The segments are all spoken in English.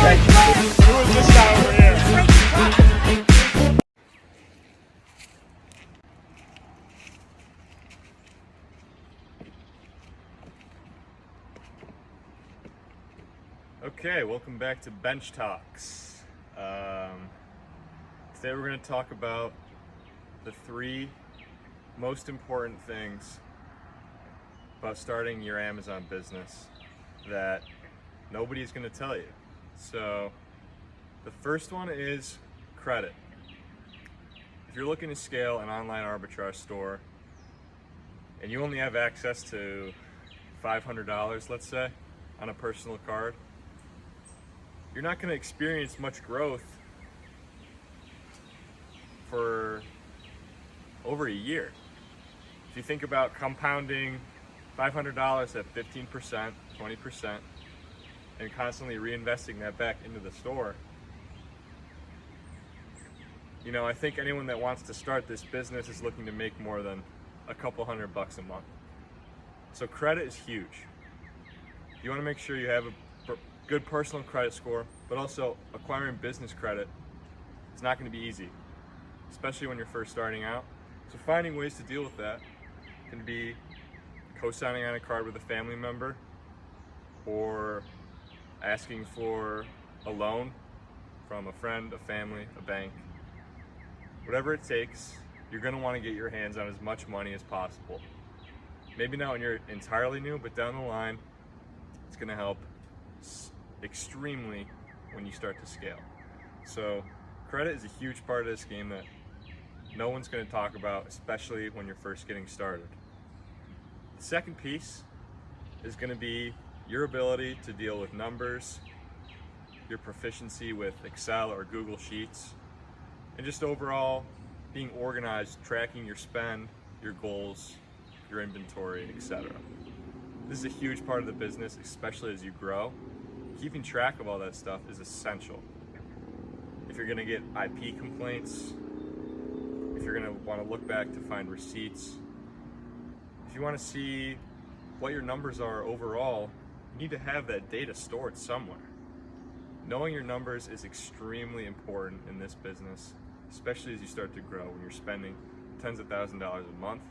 Who is this guy over here? Okay, welcome back to Bench Talks. Today we're going to talk about the 3 most important things about starting your Amazon business that nobody's going to tell you. So the first one is credit. If you're looking to scale an online arbitrage store and you only have access to $500, let's say, on a personal card, you're not going to experience much growth for over a year. If you think about compounding $500 at 15%, 20%, and constantly reinvesting that back into the store, you know, I think anyone that wants to start this business is looking to make more than a couple $100 a month. So credit is huge. You want to make sure you have a good personal credit score, but also acquiring business credit is not going to be easy, especially when you're first starting out. So finding ways to deal with that can be co-signing on a card with a family member, or asking for a loan from a friend, a family, a bank. Whatever it takes, you're going to want to get your hands on as much money as possible. Maybe not when you're entirely new, but down the line, it's going to help extremely when you start to scale. So credit is a huge part of this game that no one's going to talk about, especially when you're first getting started. The second piece is going to be your ability to deal with numbers, your proficiency with Excel or Google Sheets, and just overall being organized, tracking your spend, your goals, your inventory, etc. This is a huge part of the business, especially as you grow. Keeping track of all that stuff is essential. If you're going to get IP complaints, if you're going to want to look back to find receipts, if you want to see what your numbers are overall, you need to have that data stored somewhere. Knowing your numbers is extremely important in this business, especially as you start to grow. When you're spending tens of thousands of dollars a month,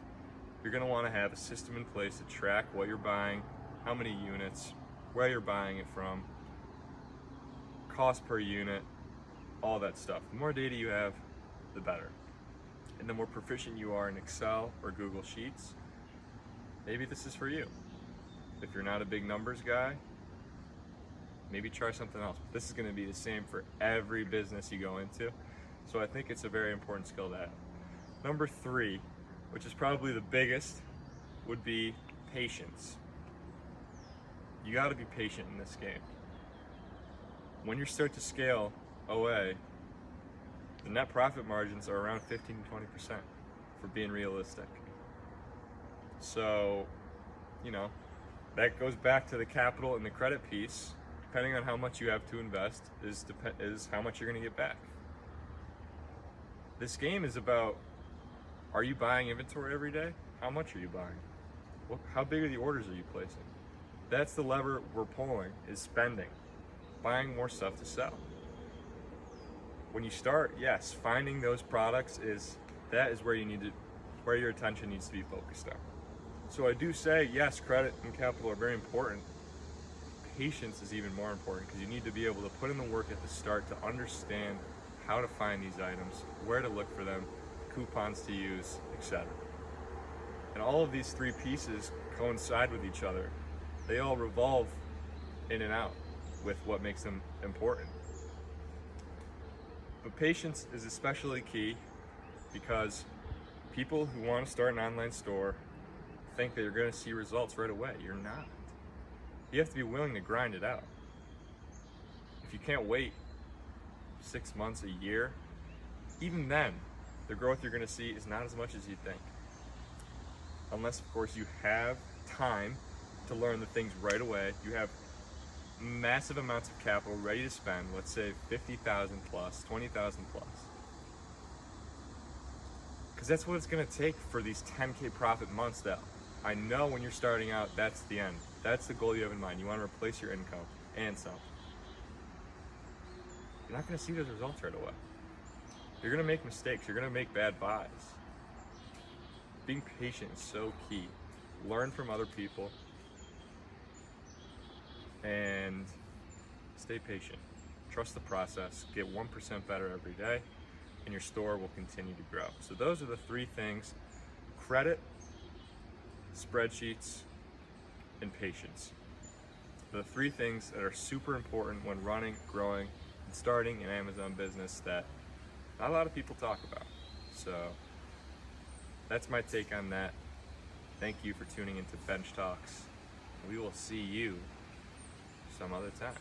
you're going to want to have a system in place to track what you're buying, how many units, where you're buying it from, cost per unit, all that stuff. The more data you have, the better. And the more proficient you are in Excel or Google Sheets, maybe this is for you. If you're not a big numbers guy, maybe try something else. This is going to be the same for every business you go into. So I think it's a very important skill to have. Number 3, which is probably the biggest, would be patience. You got to be patient in this game. When you start to scale OA, the net profit margins are around 15 to 20% for being realistic. So, you know, that goes back to the capital and the credit piece. Depending on how much you have to invest is how much you're going to get back. This game is about, are you buying inventory every day? How much are you buying? How big are the orders are you placing? That's the lever we're pulling, is spending, buying more stuff to sell. When you start, yes, finding those products is where where your attention needs to be focused on. So I do say, yes, credit and capital are very important. Patience is even more important, because you need to be able to put in the work at the start to understand how to find these items, where to look for them, coupons to use, etc. And all of these 3 pieces coincide with each other. They all revolve in and out with what makes them important. But patience is especially key, because people who want to start an online store think that you're going to see results right away. You're not. You have to be willing to grind it out. If you can't wait 6 months, a year, even then, the growth you're going to see is not as much as you think. Unless, of course, you have time to learn the things right away. You have massive amounts of capital ready to spend, let's say 50,000 plus, 20,000 plus. Because that's what it's going to take for these 10K profit months that I know when you're starting out, that's the end. That's the goal you have in mind. You want to replace your income and some. you're not going to see those results right away. You're going to make mistakes. You're going to make bad buys. Being patient is so key. Learn from other people and stay patient. Trust the process. Get 1% better every day, and your store will continue to grow. So those are the 3 things: credit, spreadsheets, and patience. The 3 things that are super important when running, growing, and starting an Amazon business that not a lot of people talk about. So that's my take on that. Thank you for tuning into Bench Talks. We will see you some other time.